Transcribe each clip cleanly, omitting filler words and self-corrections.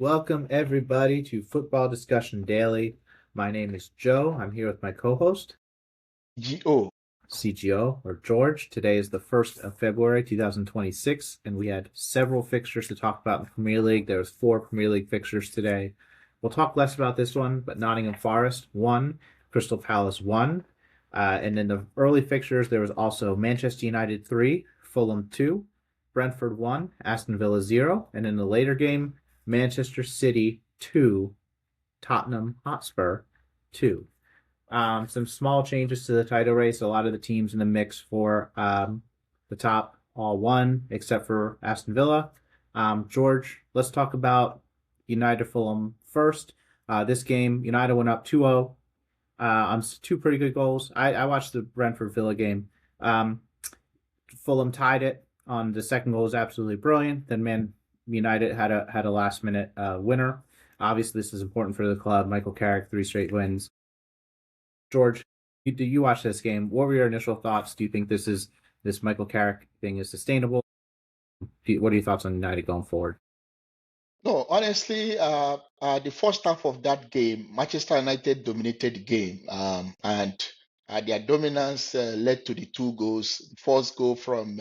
Welcome, everybody, to Football Discussion Daily. My name is Joe. I'm here with my co host, GO. CGO, or George. Today is the 1st of February, 2026, and we had several fixtures to talk about in the Premier League. There was 4 Premier League fixtures today. We'll talk less about this one, but Nottingham Forest won, Crystal Palace won. And in the early fixtures, there was also Manchester United 3, Fulham 2, Brentford 1, Aston Villa 0, and in the later game, Manchester City 2, Tottenham Hotspur 2. Some small changes to the title race. A lot of the teams in the mix for the top all won, except for Aston Villa. George, let's talk about United Fulham first. This game, United went up 2-0 on 2 pretty good goals. I watched the Brentford Villa game. Fulham tied it on the second goal was absolutely brilliant. Then United had a last minute winner. Obviously, this is important for the club. Michael Carrick, 3 straight wins. George, did you watch this game? What were your initial thoughts? Do you think this Michael Carrick thing is sustainable? What are your thoughts on United going forward? No, honestly, the first half of that game, Manchester United dominated the game, and their dominance led to the 2 goals. First goal from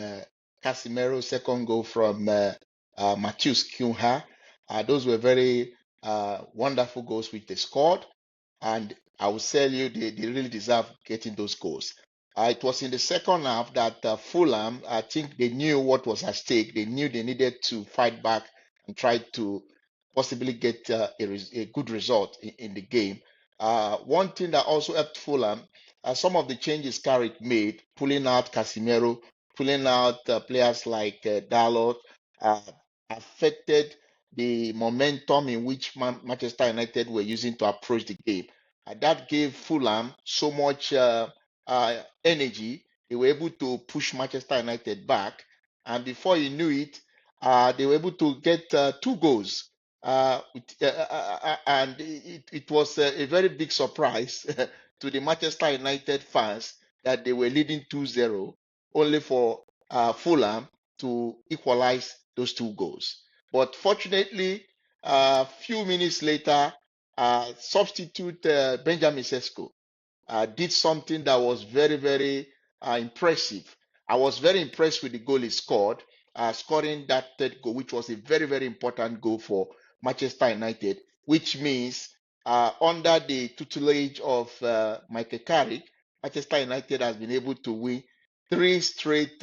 Casemiro, second goal from Matheus Cunha. Those were very wonderful goals which they scored, and I will tell you they really deserve getting those goals. It was in the second half that Fulham, I think they knew what was at stake. They knew they needed to fight back and try to possibly get a good result in the game. One thing that also helped Fulham, some of the changes Carrick made, pulling out Casemiro, pulling out players like Dalot, uh, affected the momentum in which Manchester United were using to approach the game. That gave Fulham so much energy. They were able to push Manchester United back, and before you knew it, they were able to get 2 goals. And it was a very big surprise to the Manchester United fans that they were leading 2-0, only for Fulham to equalize those 2 goals. But fortunately, a few minutes later, substitute Benjamin Sesko did something that was very, very impressive. I was very impressed with the goal he scored, scoring that third goal, which was a very, very important goal for Manchester United, which means under the tutelage of Michael Carrick, Manchester United has been able to win 3 straight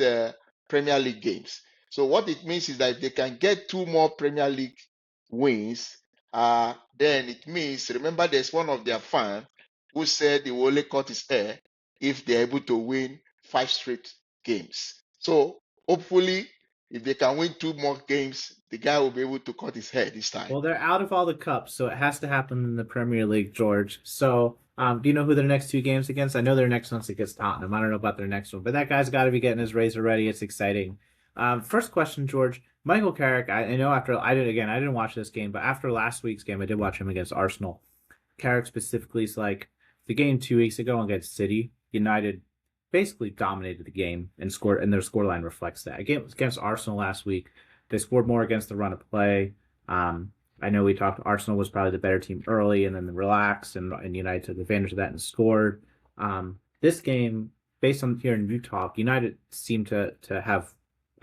Premier League games. So what it means is that if they can get 2 more Premier League wins, then it means, remember, there's one of their fans who said he will only cut his hair if they're able to win 5 straight games. So hopefully, if they can win 2 more games, the guy will be able to cut his hair this time. Well, they're out of all the cups, so it has to happen in the Premier League, George. So, do you know who their next 2 games against? I know their next one's against Tottenham. I don't know about their next one, but that guy's got to be getting his razor ready. It's exciting. First question, George. Michael Carrick. I know after I didn't watch this game, but after last week's game, I did watch him against Arsenal. Carrick specifically is like the game 2 weeks ago against City. United basically dominated the game and scored, and their scoreline reflects that. Against Arsenal last week, they scored more against the run of play. I know we talked Arsenal was probably the better team early and then they relaxed and United took advantage of that and scored. This game, based on hearing you talk, United seemed to have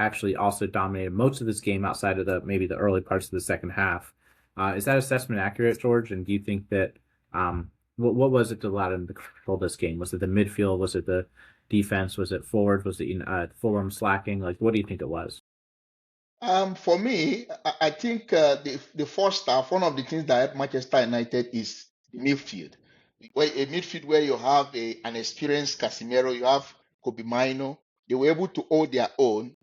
actually also dominated most of this game outside of maybe the early parts of the second half. Is that assessment accurate, George? And do you think that what was it that allowed them to control this game? Was it the midfield? Was it the defense? Was it forward? Was it Fulham slacking? Like, what do you think it was? For me, I think the first half, one of the things that helped Manchester United is the midfield. A midfield where you have an experienced Casemiro, you have Kobe Mino, they were able to hold their own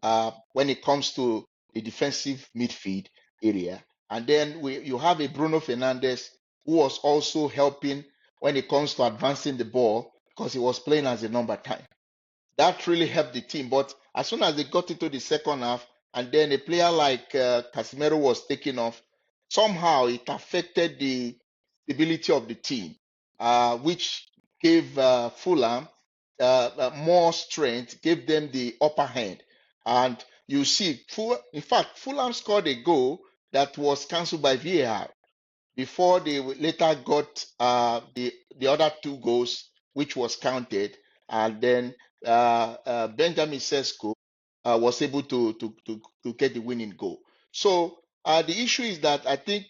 when it comes to the defensive midfield area. And then you have a Bruno Fernandes who was also helping when it comes to advancing the ball because he was playing as a number 10. That really helped the team. But as soon as they got into the second half, and then a player like Casemiro was taking off, somehow it affected the stability of the team, which gave Fulham more strength, gave them the upper hand. And you see, in fact, Fulham scored a goal that was cancelled by VAR before they later got the other two goals, which was counted, and then Benjamin Sesko was able to get the winning goal. So the issue is that I think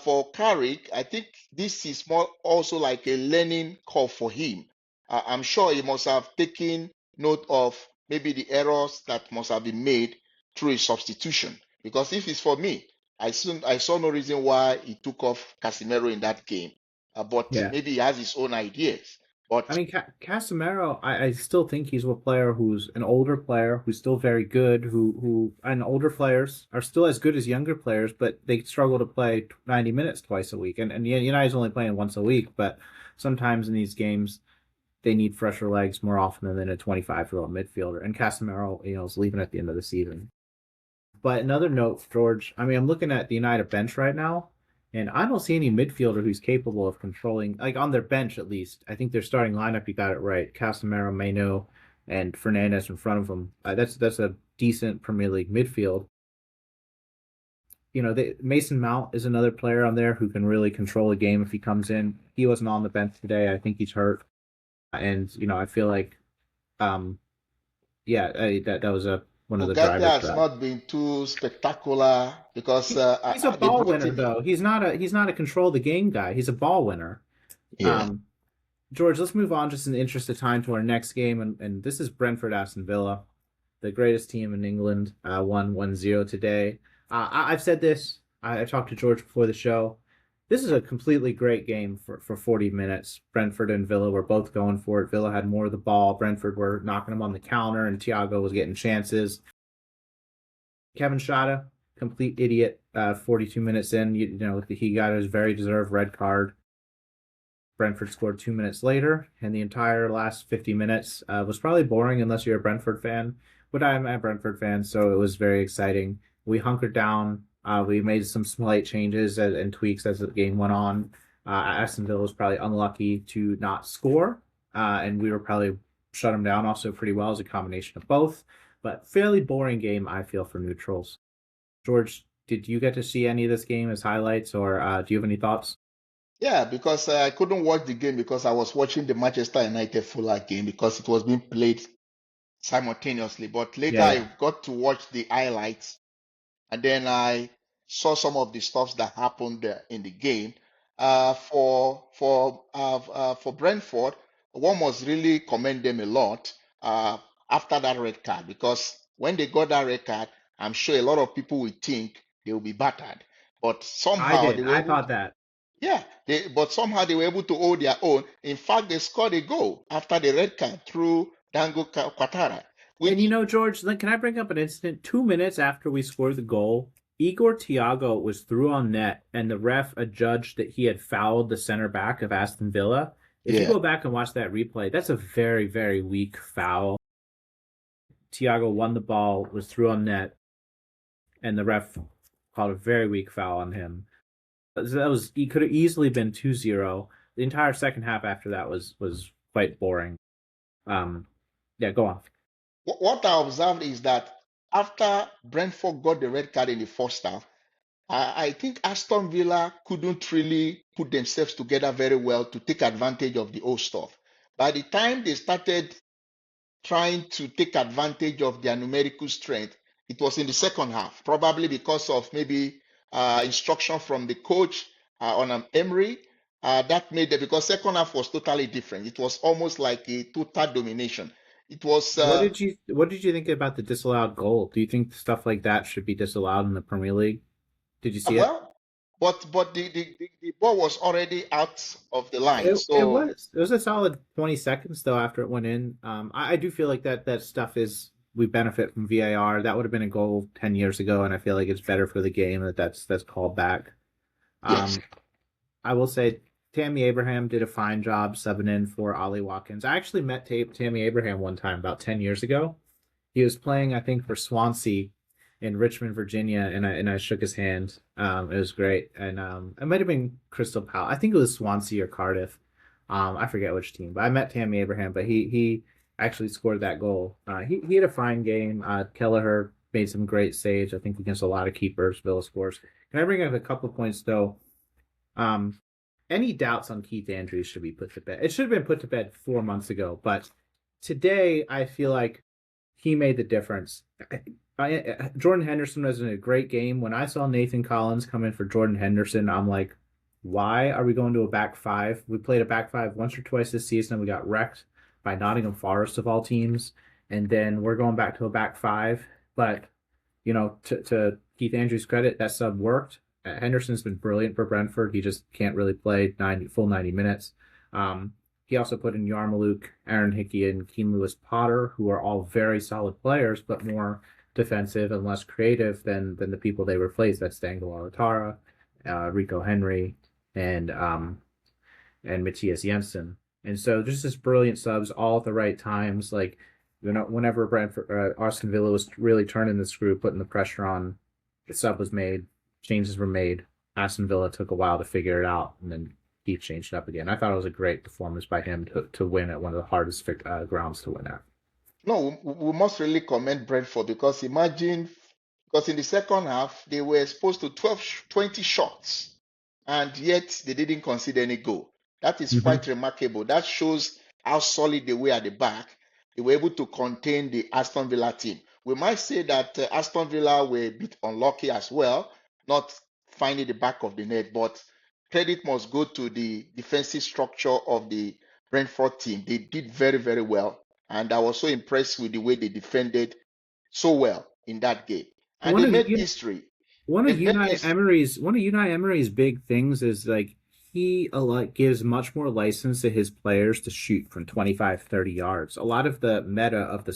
for Carrick, I think this is more also like a learning curve for him. I'm sure he must have taken note of maybe the errors that must have been made through a substitution. Because if it's for me, I saw no reason why he took off Casemiro in that game. But Yeah. maybe he has his own ideas. I But mean, Casemiro, I still think he's a player who's an older player who's still very good. And older players are still as good as younger players, but they struggle to play 90 minutes twice a week. And United's only playing once a week, but sometimes in these games they need fresher legs more often than a 25-year-old midfielder. And Casemiro, is leaving at the end of the season. But another note, George, I mean, I'm looking at the United bench right now, and I don't see any midfielder who's capable of controlling, like on their bench at least. I think their starting lineup, you got it right. Casemiro, Maino, and Fernandez in front of them. That's a decent Premier League midfield. Mason Mount is another player on there who can really control a game if he comes in. He wasn't on the bench today. I think he's hurt, and I feel like, um, yeah, that was a one of the Ugarte drivers for has that. not been too spectacular because He's a they ball brought winner in. though. He's not a control the game guy. He's a ball winner. Yeah, Um, George, let's move on just in the interest of time to our next game, and this is Brentford Aston Villa, the greatest team in England. Won 1-0 today. I've said this. I talked to George before the show. This is a completely great game for 40 minutes. Brentford and Villa were both going for it. Villa had more of the ball. Brentford were knocking them on the counter, and Thiago was getting chances. Kevin Shada, complete idiot. 42 minutes in, he got his very deserved red card. Brentford scored 2 minutes later, and the entire last 50 minutes was probably boring unless you're a Brentford fan. But I'm a Brentford fan, so it was very exciting. We hunkered down. We made some slight changes and tweaks as the game went on. Aston Villa was probably unlucky to not score, and we were probably shut them down also pretty well as a combination of both. But fairly boring game, I feel, for neutrals. George, did you get to see any of this game as highlights, or do you have any thoughts? yeah, because I couldn't watch the game because I was watching the Manchester United Fulham game because it was being played simultaneously. But later Yeah, I yeah. got to watch the highlights, and then I saw some of the stuff that happened in the game. For Brentford, one must really commend them a lot after that red card because when they got that red card, I'm sure a lot of people will think they will be battered, but I somehow they did. were I able thought to. that. Yeah, but somehow they were able to hold their own. In fact, they scored a goal after the red card through Dango Quatara, And which George, can I bring up an incident? 2 minutes after we scored the goal, Igor Thiago was through on net, and the ref adjudged that he had fouled the center back of Aston Villa. If you yeah. go back and watch that replay, that's a very, very weak foul. Thiago won the ball, was through on net, and the ref called a very weak foul on him. He could have easily been 2-0. The entire second half after that was quite boring. Um, yeah, go on. What I observed is that after Brentford got the red card in the first half, I think Aston Villa couldn't really put themselves together very well to take advantage of the old stuff. By the time they started trying to take advantage of their numerical strength, it was in the second half, probably because of maybe instruction from the coach on Emery. That made it because second half was totally different. It was almost like a total domination. It was What did you think about the disallowed goal? Do you think stuff like that should be disallowed in the Premier League? Did you see it? well, but the ball was already out of the line. It So was a solid 20 seconds though after it went in. I do feel like that stuff is we benefit from VAR. That would have been a goal 10 years ago, and I feel like it's better for the game that's called back. yes, Um, I will say Tammy Abraham did a fine job subbing in for Ollie Watkins. I actually met Tammy Abraham one time about 10 years ago. He was playing, I think, for Swansea in Richmond, Virginia, and I shook his hand. It was great, and it might have been Crystal Palace. I think it was Swansea or Cardiff. I forget which team, but I met Tammy Abraham, but he actually scored that goal. He had a fine game. Kelleher made some great saves. I think against a lot of keepers, Villa scores. Can I bring up a couple of points though? Um, any doubts on Keith Andrews should be put to bed. It should have been put to bed 4 months ago, but today I feel like he made the difference. Jordan Henderson was in a great game. When I saw Nathan Collins come in for Jordan Henderson, I'm like, why are we going to a back five? We played a back five once or twice this season and we got wrecked by Nottingham Forest of all teams. And then we're going back to a back five. But, to Keith Andrews' credit, that sub worked. Henderson's been brilliant for Brentford. He just can't really play full 90 minutes. Um, he also put in Yarmouk, Aaron Hickey, and Keane Lewis Potter, who are all very solid players, but more defensive and less creative than the people they replaced. That's Dangle Aratara, Rico Henry, and Matthias Jensen. And so just this brilliant subs all at the right times. Like, whenever Brentford, Aston Villa was really turning the screw, putting the pressure on, the sub was made, changes were made. Aston Villa took a while to figure it out, and then he changed it up again. I thought it was a great performance by him to win at one of the hardest grounds to win at. No, we must really commend Brentford because imagine, because in the second half, they were exposed to 20 shots and yet they didn't concede any goal. That is Mm-hmm. quite remarkable. That shows how solid they were at the back. They were able to contain the Aston Villa team. We might say that Aston Villa were a bit unlucky as well, not finding the back of the net, but credit must go to the defensive structure of the Brentford team. They did very, very well. And I was so impressed with the way they defended so well in that game. And One they of made you, history. one They of made Unai history. Emery's one of Unai Emery's big things is like he gives much more license to his players to shoot from 25, 30 yards. A lot of the meta of the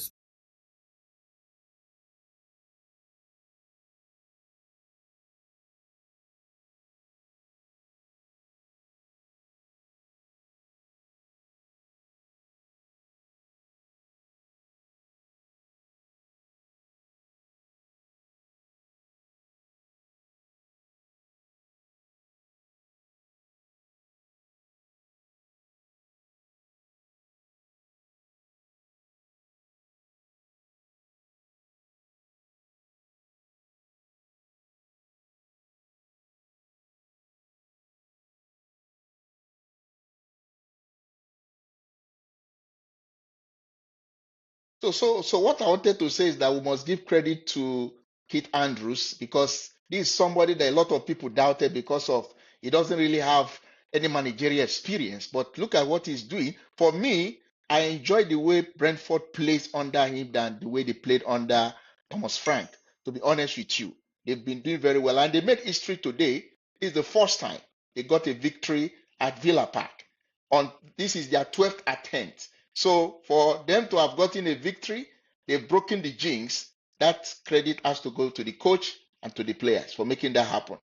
So what I wanted to say is that we must give credit to Keith Andrews because this is somebody that a lot of people doubted because of he doesn't really have any managerial experience. But look at what he's doing. For me, I enjoy the way Brentford plays under him than the way they played under Thomas Frank. To be honest with you, they've been doing very well, and they made history today. This is the first time they got a victory at Villa Park. On this is their 12th attempt. So for them to have gotten a victory, they've broken the jinx. That credit has to go to the coach and to the players for making that happen.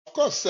Of course,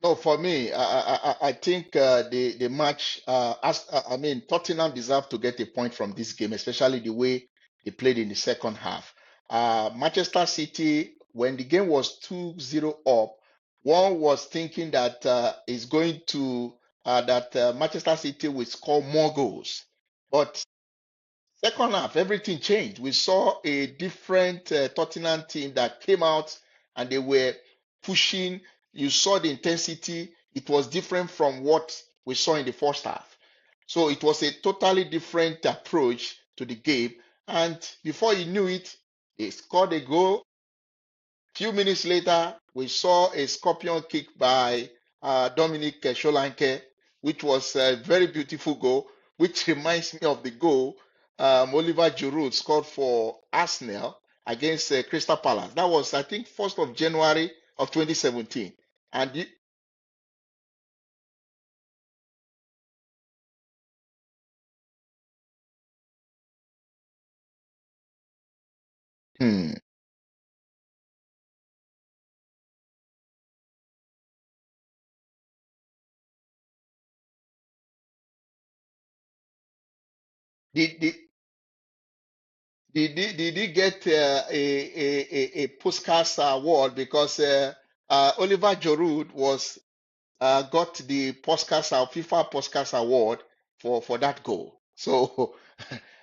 No, for me, I think the match, I mean, Tottenham deserve to get a point from this game, especially the way they played in the second half. Manchester City, when the game was 2-0 up, one was thinking that is going to that Manchester City will score more goals, but second half, everything changed. We saw a different Tottenham team that came out and they were pushing. You saw the intensity. It was different from what we saw in the first half. So it was a totally different approach to the game. And before you knew it, they scored a goal. Few minutes later, we saw a scorpion kick by Dominic Solanke, which was a very beautiful goal, which reminds me of the goal Oliver Giroud scored for Arsenal against Crystal Palace. That was, I think, 1st of January of 2017. And hmm, did, did, did he get a Puskás award because Oliver Giroud was got the FIFA Puskás Award for that goal. So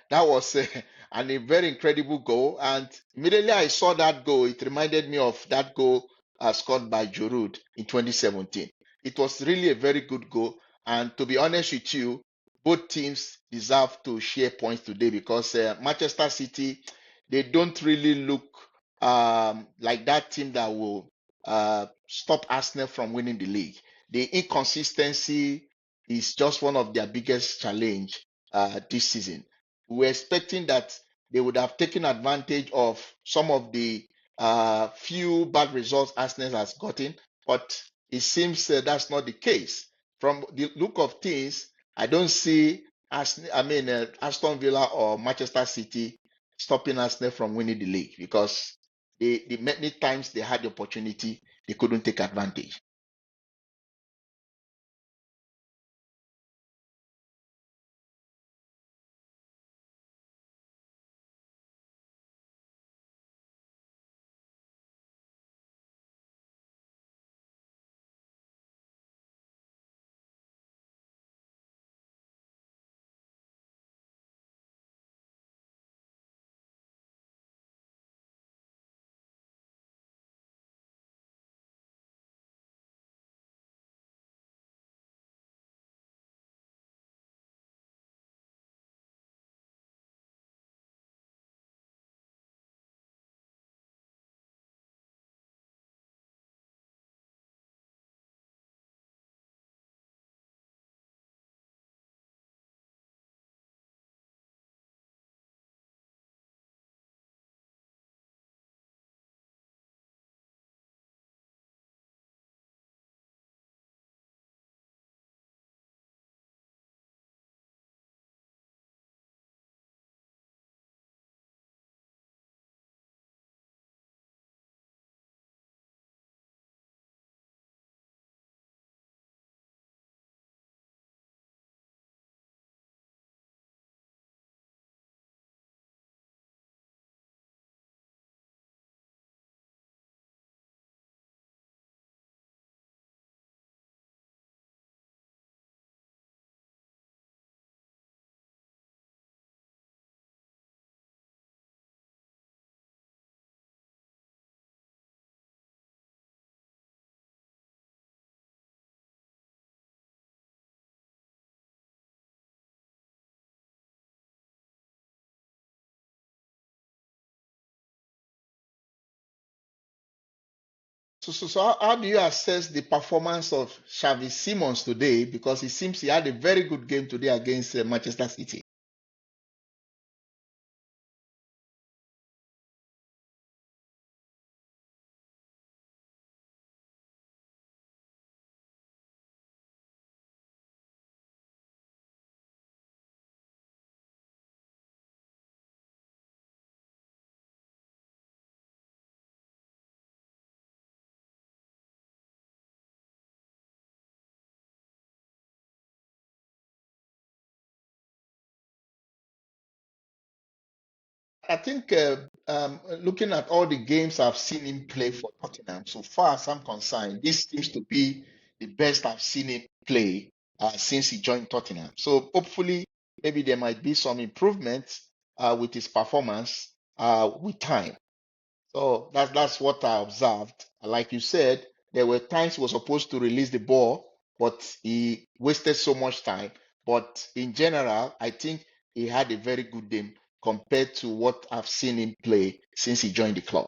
that was a very incredible goal. And immediately I saw that goal, it reminded me of that goal scored by Giroud in 2017. It was really a very good goal. And to be honest with you, both teams deserve to share points today because Manchester City, they don't really look like that team that will stop Arsenal from winning the league. The inconsistency is just one of their biggest challenge this season. We were expecting that they would have taken advantage of some of the few bad results Arsenal has gotten, but it seems that's not the case. From the look of things, I don't see Aston Villa or Manchester City stopping Arsenal from winning the league because the many times they had the opportunity, they couldn't take advantage. So how do you assess the performance of Xavi Simons today? Because it seems he had a very good game today against Manchester City. I think looking at all the games I've seen him play for Tottenham, so far as I'm concerned, this seems to be the best I've seen him play since he joined Tottenham. So hopefully, maybe there might be some improvements with his performance with time. So that's what I observed. Like you said, there were times he was supposed to release the ball, but he wasted so much time. But in general, I think he had a very good game compared to what I've seen him play since he joined the club.